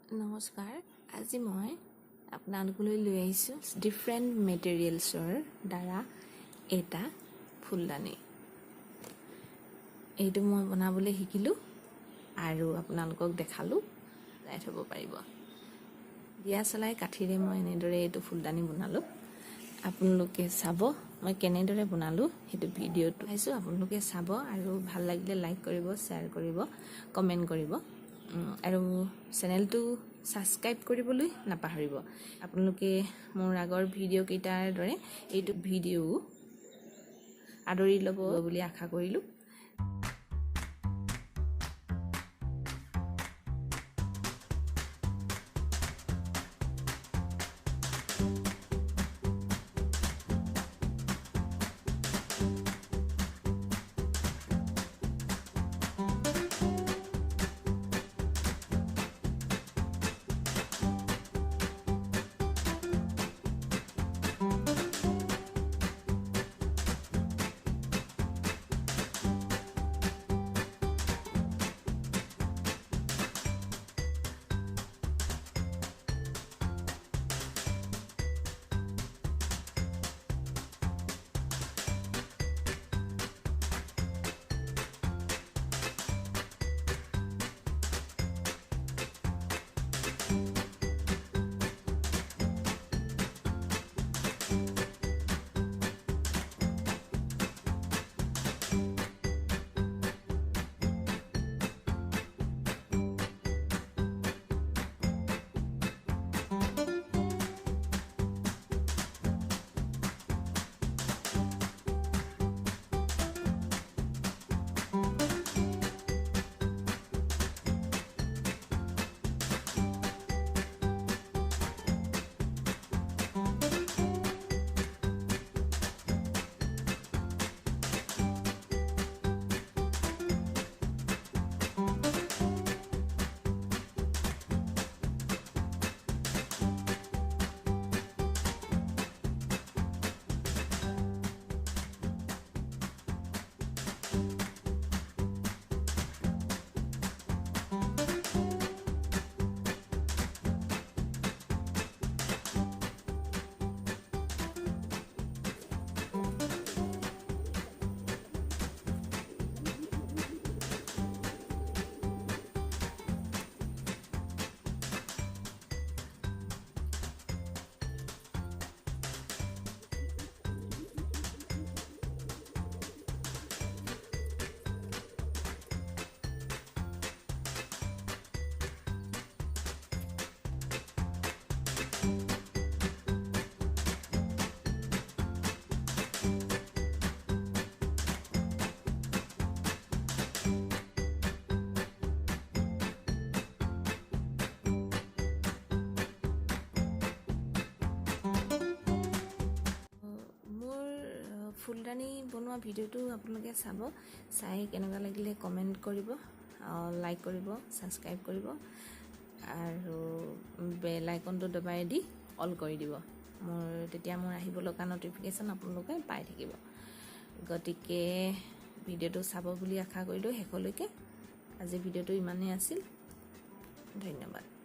নমস্কাৰ আজি মই আপোনালোকলৈ লৈ আহিছোঁ ডিফাৰেণ্ট মেটেৰিয়েলছৰ দ্বাৰা এটা ফুলদানি এইটো মই বনাবলৈ শিকিলোঁ আৰু আপোনালোকক দেখালোঁ চাই থ'ব পাৰিব দিয়া চলাই কাঠিৰে মই এনেদৰে এইটো ফুলদানি বনালোঁ আপোনালোকে চাব মই কেনেদৰে বনালোঁ সেইটো ভিডিঅ'টো চাইছোঁ আপোনালোকে চাব আৰু ভাল লাগিলে লাইক কৰিব শ্বেয়াৰ কৰিব কমেণ্ট কৰিব আৰু চেনেলটো সাবস্ক্ৰাইব কৰিবলৈ নাপাহৰিব আপোনালোকে মোৰ আগৰ ভিডিঅ' কেইটাৰ দৰে এইটো ভিডিঅ' আদৰি ল'ব বুলি আশা কৰিলোঁ ফুলদানি বনোৱা ভিডিঅ'টো আপোনালোকে চাব চাই কেনেকুৱা লাগিলে কমেণ্ট কৰিব লাইক কৰিব সাবস্ক্ৰাইব কৰিব আৰু বেল আইকনটো দবাই দি অল কৰি দিব তেতিয়া মোৰ আহিব লগা নটিফিকেশ্যন আপোনালোকে পাই থাকিব গতিকে ভিডিঅ'টো চাব বুলি আশা কৰিলোঁ শেষলৈকে আজি ভিডিঅ'টো ইমানেই আছিল ধন্যবাদ